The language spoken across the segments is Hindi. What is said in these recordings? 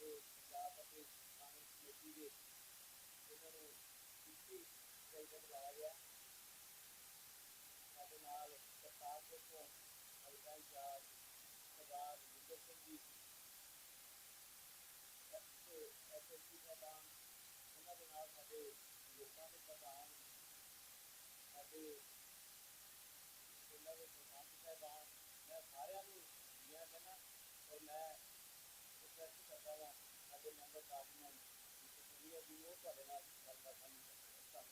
जो पंजाब प्रदेश कांग्रेस कमेटी के जिन्होंने डिप्टी प्रेजिडेंट लाया गया ਸਾਡੇ ਨਾਲ ਕਰਤਾਰਪੁਰ ਤੋਂ ਹਲਕਾ ਇੰਚਾਰਜ ਸਰਦਾਰ ਜਿੰਦਰ ਸਿੰਘ ਜੀ ਐਸਐਸਪੀ ਸਾਹਿਬਾਨ ਉਹਨਾਂ ਦੇ ਨਾਲ ਸਾਡੇ ਲੋਕਾਂ ਦੇ ਪ੍ਰਧਾਨ ਸਾਡੇ ਇਹਨਾਂ ਦੇ ਸਰਪੰਚ ਸਾਹਿਬਾਨ ਮੈਂ ਸਾਰਿਆਂ ਨੂੰ ਜੀਆਂ ਕਹਿੰਦਾ ਔਰ ਮੈਂ ਰਿਕਵੈਸਟ ਕਰਦਾ ਹਾਂ ਸਾਡੇ ਮੈਂਬਰ ਪਾਰਲੀਮੈਂਟ ਸੁਨੀਆ ਜੀ ਉਹ ਤੁਹਾਡੇ ਨਾਲ ਗੱਲਬਾਤ ਸਾਂਝੀ ਕਰਦੇ ਧੰਨਵਾਦ।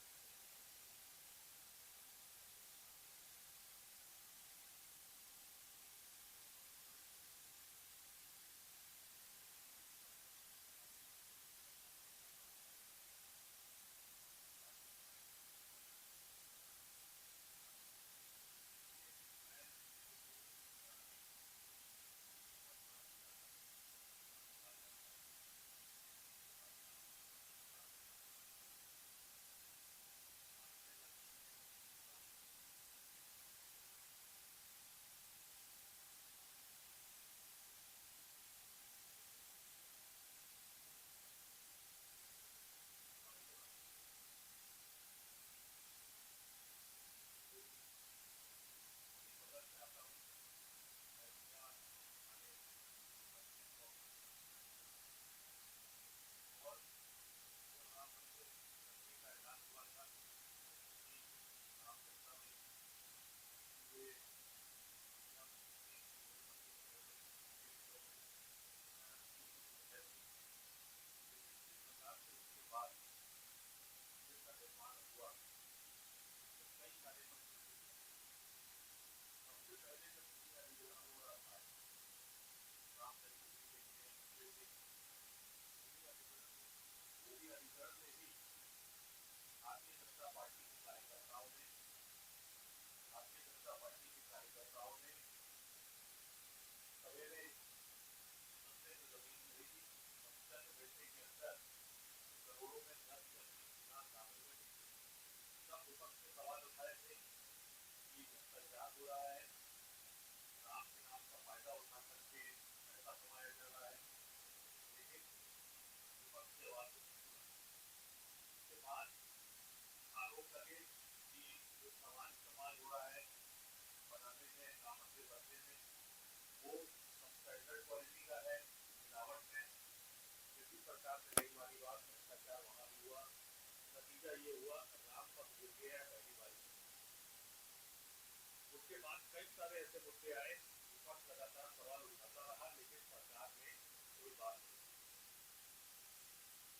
उसके बाद कई सारे ऐसे मुद्दे आए, विपक्ष लगातार सवाल उठाता रहा, लेकिन सरकार ने कोई बात नहीं।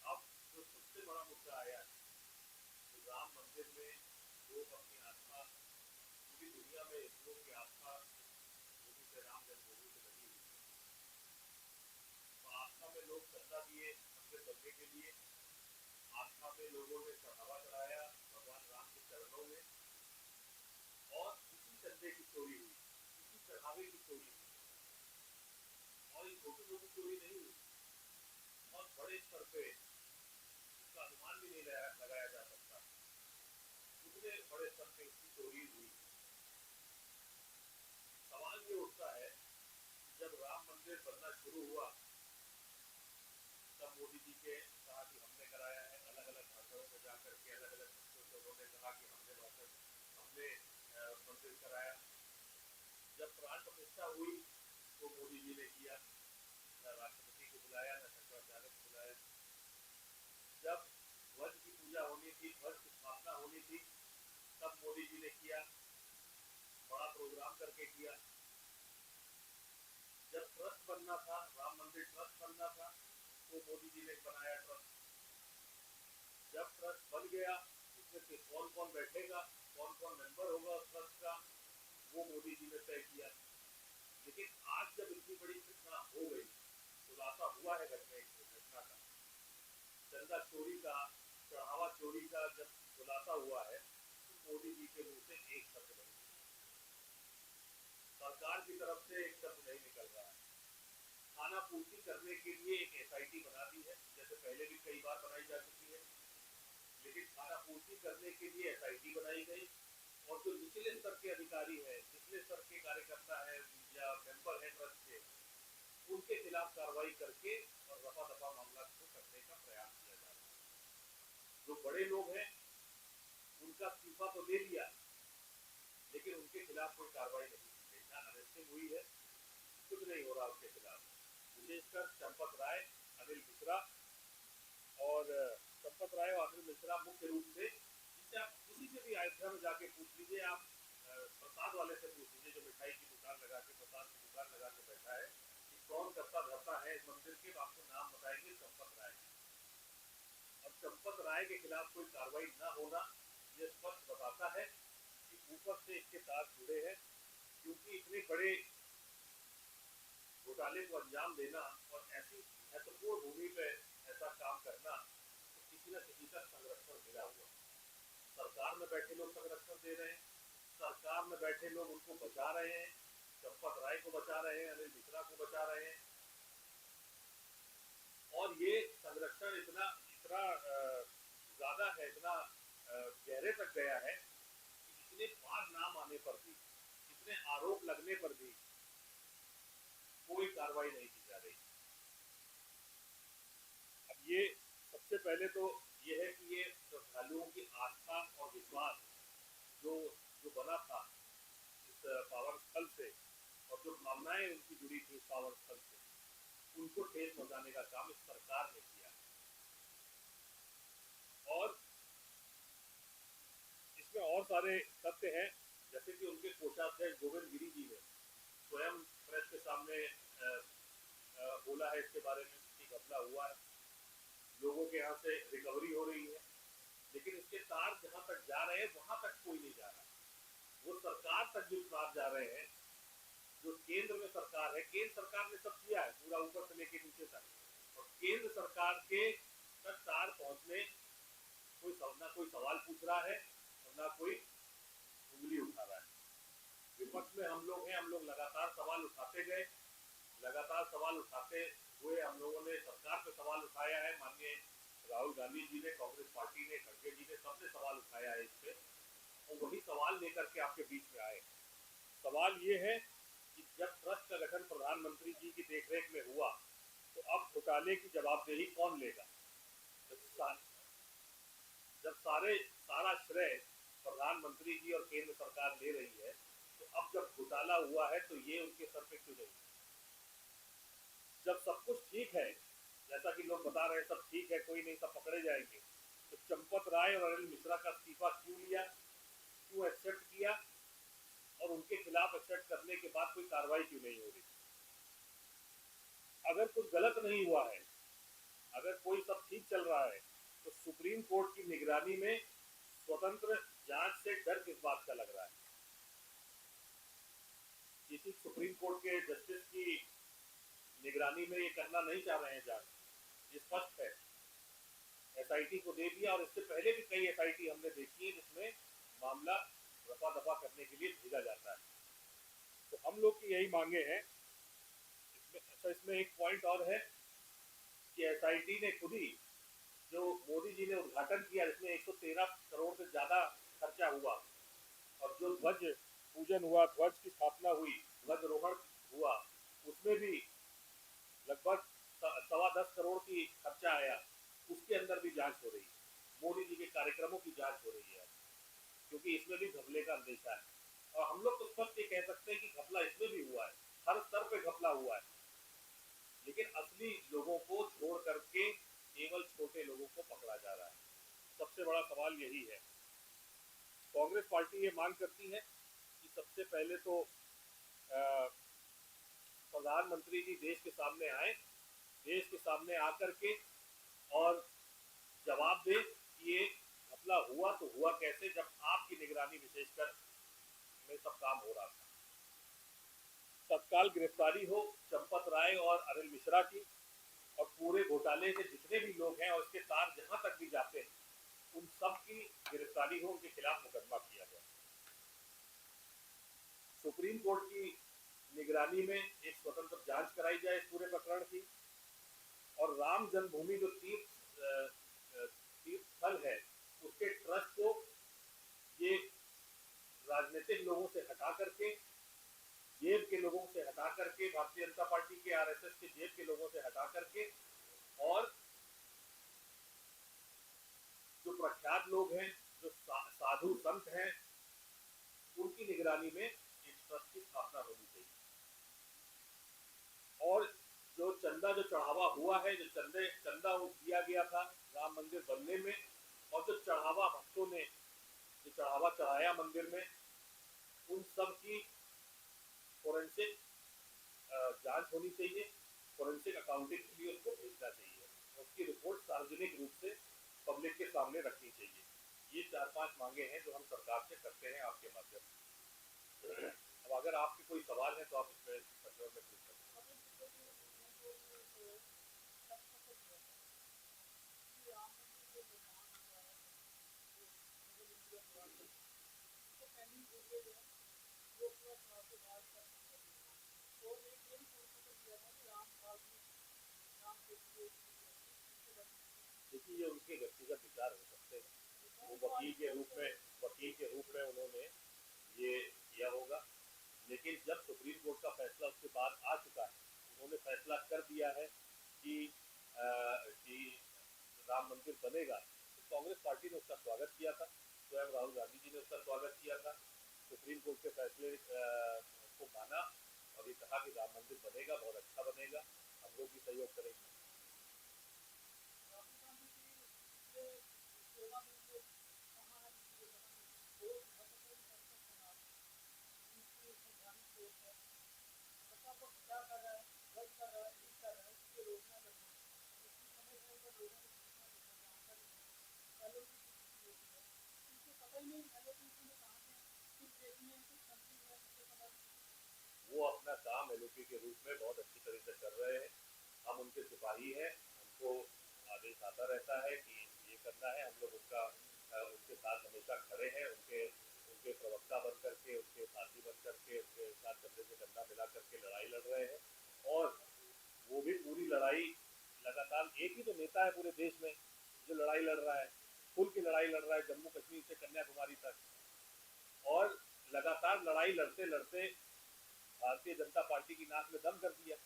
अब जो सबसे बड़ा मुद्दा आया तो राम मंदिर में लोग अपनी आस्था, पूरी दुनिया में हिंदुओं की आस्था मोदी से राम जन्मभूमि से लगी हुई है। तो आस्था में लोग चंदा दिए मंदिर बनने के लिए, आस्था में लोगों ने चढ़ावा चढ़ाया भगवान राम के चरणों में, और चंदे की चोरी हुई, इसी चढ़ावे की चोरी हुई, और ये छोटी छोटी चोरी नहीं हुई, बहुत बड़े स्तर पे इसका अनुमान भी नहीं लगाया जा सकता कितने बड़े स्तर पे इसकी चोरी हुई। सवाल ये उठता है जब राम मंदिर बनना शुरू हुआ तब मोदी जी के कहा कि हमने कराया है, अलग अलग भाषाओं में जाकर के अलग अलग मंत्रियों से उन्होंने कहा कि हमने मंदिर कराया। जब प्राण प्रतिष्ठा हुई तो मोदी जी ने किया, न राष्ट्रपति को बुलाया न शंकराचार्य को बुलाया। जब ध्वज की पूजा होनी थी, ध्वज की स्थापना होनी थी, तब मोदी जी ने किया, बड़ा प्रोग्राम करके किया। जब ट्रस्ट बनना था, राम मंदिर ट्रस्ट बनना था, तो मोदी जी ने बनाया ट्रस्ट। जब ट्रस्ट बन गया, उसमें कौन कौन बैठेगा, कौन कौन मेंबर होगा उस ट्रस्ट का, वो मोदी जी ने तय किया। लेकिन आज जब इतनी बड़ी घटना हो गई, खुलासा हुआ है घटना का, चंदा चोरी का, चढ़ावा चोरी का जब खुलासा हुआ है, तो मोदी जी के मुंह से एक शब्द नहीं, सरकार की तरफ से एक शब्द नहीं निकल रहा है। खाना पूर्ति करने के लिए एक एसआईटी बना दी है, जैसे पहले भी कई बार बनाई जा चुकी है, लेकिन खाना पूर्ति करने के लिए एसआईटी बनाई गई, और जो निचले स्तर के अधिकारी हैं, निचले स्तर के कार्यकर्ता हैं या मेंबर हैं ट्रस्ट के, उनके खिलाफ कार्रवाई करके और रफा दफा जो बड़े लोग हैं उनका इस्तीफा तो ले लिया, लेकिन उनके खिलाफ कोई कार्रवाई नहीं की गई, ना अरेस्टिंग हुई है, कुछ नहीं हो रहा उनके खिलाफ। विशेषकर चंपत राय, अनिल मिश्रा और मुख्य रूप से, जिससे आप किसी से भी अयोध्या में जाके पूछ लीजिए, आप प्रसाद वाले से पूछ लीजिए जो मिठाई की दुकान लगा के, प्रसाद की दुकान लगा के बैठा है, कि कौन करता धरता है इस मंदिर के, आपको नाम बताएंगे चंपत राय। अब चंपत राय के खिलाफ कोई कार्रवाई न होना ये स्पष्ट बताता है कि ऊपर से इसके साथ जुड़े हैं, क्योंकि इतने बड़े घोटाले को अंजाम देना और ऐसी महत्वपूर्ण भूमि पे ऐसा काम करना, तो किसी न किसी का संरक्षण मिला हुआ। सरकार में बैठे लोग संरक्षण दे रहे हैं, सरकार में बैठे लोग उनको बचा रहे हैं, चंपत राय को बचा रहे हैं, अनिल मिश्रा को बचा रहे हैं, और ये संरक्षण इतना इतना ज्यादा है, इतना गहरे तक गया है कि इतने बार नाम आने पर भी, इतने आरोप लगने पर भी कोई कार्रवाई नहीं की जा रही। अब ये सबसे पहले तो ये है कि ये श्रद्धालुओं की आस्था और विश्वास जो जो बना था इस पावन स्थल से, और जो भावनाएं उनकी जुड़ी थी इस पावन स्थल से, उनको ठेस पहुंचाने का काम इस सरकार ने किया। और इसमें और सारे तथ्य हैं, जैसे कि उनके कोषाध्यक्ष गोविंद गिरी जी ने स्वयं प्रेस के सामने बोला है इसके बारे में कि घपला हुआ है, लोगों के यहाँ से रिकवरी हो रही है, लेकिन इसके तार जहां तक जा रहे हैं वहां तक कोई नहीं जा रहा। वो सरकार तक जो तार जा रहे हैं, जो केंद्र में सरकार है, केंद्र सरकार ने सब किया है पूरा ऊपर से लेके नीचे तक, और केंद्र सरकार के तक तार पहुंचने कोई सवाल पूछ रहा है और ना कोई उंगली उठा रहा है। विपक्ष में हम लोग हैं, हम लोग लगातार सवाल उठाते गए, लगातार सवाल उठाते हुए हम लोगों ने सरकार पे सवाल उठाया है। माननीय राहुल गांधी जी ने, कांग्रेस पार्टी ने, खड़गे जी ने, सबने सवाल उठाया है इस पे, और वही सवाल लेकर के आपके बीच में आए। सवाल ये है कि जब ट्रस्ट का गठन प्रधानमंत्री जी की देखरेख में हुआ, तो अब घोटाले की जवाबदेही कौन लेगा? जब सारा श्रेय प्रधानमंत्री जी और केंद्र सरकार ले रही है, तो अब जब घोटाला हुआ है तो ये उनके सर पे क्यों नहीं? जब सब कुछ ठीक है, जैसा कि लोग बता रहे हैं सब ठीक है, कोई नहीं, सब पकड़े जाएंगे, तो चंपत राय और अनिल मिश्रा का इस्तीफा क्यों लिया, क्यों एक्सेप्ट किया, और उनके खिलाफ एक्सेप्ट करने के बाद कोई कार्रवाई क्यों नहीं हो रही? अगर कुछ गलत नहीं हुआ है, अगर कोई सब ठीक चल रहा है, तो सुप्रीम कोर्ट की निगरानी में स्वतंत्र जांच से डर किस बात का लग रहा है? किसी सुप्रीम कोर्ट के जस्टिस की निगरानी में ये करना नहीं चाह रहे हैं जांच, ये स्पष्ट है। एसआईटी को दे दिया, और इससे पहले भी कई एसआईटी हमने देखी है जिसमें मामला रफा दफा करने के लिए भेजा जाता है। तो हम लोग की यही मांगे हैं। इसमें एक पॉइंट और है कि एसआईटी ने खुद ही, जो मोदी जी ने उद्घाटन किया जिसमें 113 करोड़ से ज्यादा खर्चा हुआ, और जो ध्वज पूजन हुआ, ध्वज की स्थापना हुई, ध्वजारोहण हुआ, उसमें भी लगभग 10.25 करोड़ की खर्चा आया, उसके अंदर भी जांच हो रही है। मोदी जी के कार्यक्रमों की जांच हो रही है, क्योंकि इसमें भी घपले का अंदेशा है। और हम लोग तो स्पष्ट ये कह सकते हैं कि घपला इसमें भी हुआ है, हर स्तर पे घपला हुआ है, लेकिन असली लोगों को छोड़ करके केवल छोटे लोगों को पकड़ा जा रहा है। सबसे बड़ा सवाल यही है। कांग्रेस पार्टी ये मांग करती है कि सबसे पहले तो प्रधानमंत्री जी देश के सामने आए, देश के सामने आकर के और जवाब दे कि ये घपला हुआ तो हुआ कैसे, जब आपकी निगरानी विशेषकर में सब काम हो रहा था। तत्काल गिरफ्तारी हो चंपत राय और अनिल मिश्रा की, और पूरे घोटाले के जितने भी लोग हैं और इसके तार जहां तक भी जाते हैं, उन सब की गिरफ्तारी हो, उनके खिलाफ मुकदमा किया जाए। सुप्रीम कोर्ट की निगरानी में एक स्वतंत्र जांच कराई जाए इस पूरे प्रकरण की, और राम जन्मभूमि जो तीर्थ स्थल है, उसके ट्रस्ट को ये राजनीतिक लोगों से हटा करके, जेब के लोगों से हटा करके, भारतीय जनता पार्टी के, आरएसएस के जेब के लोगों से हटा करके, और जो चंदा जो चढ़ावा हुआ है, जो चंदा वो दिया गया था राम मंदिर बनने में, और जो चढ़ावा भक्तों ने जो चढ़ावा चढ़ाया मंदिर में, उन सब की फोरेंसिक जांच होनी चाहिए, फोरेंसिक अकाउंटिंग के लिए उसको भेजना चाहिए, उसकी रिपोर्ट सार्वजनिक रूप से पब्लिक के सामने रखनी चाहिए। ये 4-5 मांगे हैं जो हम सरकार से करते हैं आपके माध्यम से। अब अगर आपके कोई सवाल है तो आप इसमें पूछ सकते हैं। देखिए, ये उनके व्यक्तिगत विचार हो सकते हैं, वो वकील के रूप में उन्होंने ये किया होगा, लेकिन जब सुप्रीम कोर्ट का फैसला उसके बाद आ चुका है, उन्होंने फैसला कर दिया है कि कि राम मंदिर बनेगा, तो कांग्रेस पार्टी ने उसका स्वागत किया था, स्वयं राहुल गांधी जी ने उसका स्वागत किया था, सुप्रीम कोर्ट के फैसले को माना और ये कहा कि राम मंदिर बनेगा, बहुत अच्छा बनेगा, हम लोग भी सहयोग करेंगे। वो अपना काम एलओपी के रूप में बहुत अच्छी तरह से कर रहे हैं, हम उनके सिपाही हैं, हमको आदेश आता रहता है कि ये करना है, हम लोग उनके साथ हमेशा खड़े हैं, उनके प्रवक्ता बन करके, उनके साथी बन करके, उनके साथ कंधे से कंधा मिला करके लड़ाई लड़ रहे हैं, और वो भी पूरी लड़ाई लगातार, एक ही तो नेता है पूरे देश में जो लड़ाई लड़ रहा है, खुल की लड़ाई लड़ रहा है जम्मू कश्मीर से कन्याकुमारी तक, और लगातार लड़ाई लड़ते लड़ते भारतीय जनता पार्टी की नाक में दम कर दिया।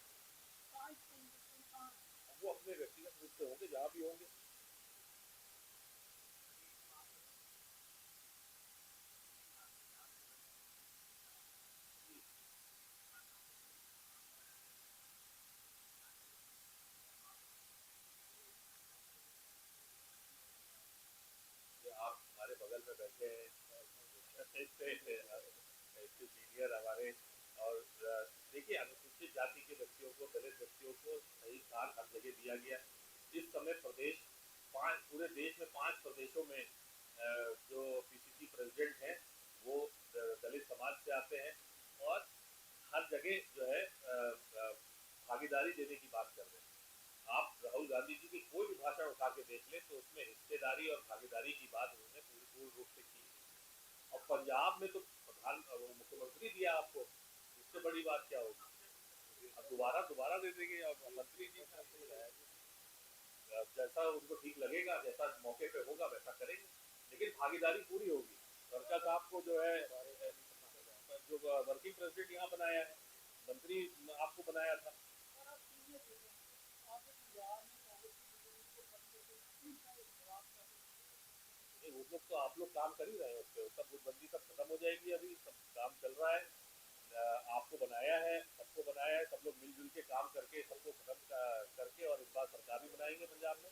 वो अपने व्यक्तिगत रूप से होंगे, जहां भी होंगे। आप हमारे बगल में बैठे हैं, इतने सीनियर हमारे, और देखिए, अनुसूचित जाति के व्यक्तियों को, दलित व्यक्तियों को सही स्थान हर जगह दिया गया। इस समय पूरे देश में 5 प्रदेशों में जो पीसीसी प्रेसिडेंट हैं वो दलित समाज से आते हैं, और हर जगह जो है भागीदारी देने की बात कर रहे हैं। आप राहुल गांधी जी की कोई भी भाषण उठा के देख लें तो उसमें हिस्सेदारी और भागीदारी की बात उन्होंने पूर्ण रूप से की। और पंजाब में तो मुख्यमंत्री दिया आपको, इससे बड़ी बात क्या होगी। अब दोबारा दे देंगे, अब मंत्री जी जैसा उनको ठीक लगेगा, जैसा मौके पे होगा वैसा करेंगे, लेकिन भागीदारी पूरी होगी। वर्षा साहब को जो है जो वर्किंग प्रेसिडेंट यहाँ बनाया है, मंत्री आपको बनाया था। वो लोग तो आप लोग काम कर ही रहे हैं उस पर, सब नोटबंदी सब खत्म हो जाएगी, अभी सब काम चल रहा है, आपको बनाया है, सबको बनाया है, सब लोग मिलजुल के काम करके सबको खत्म करके और इस बार सरकार भी बनाएंगे पंजाब में।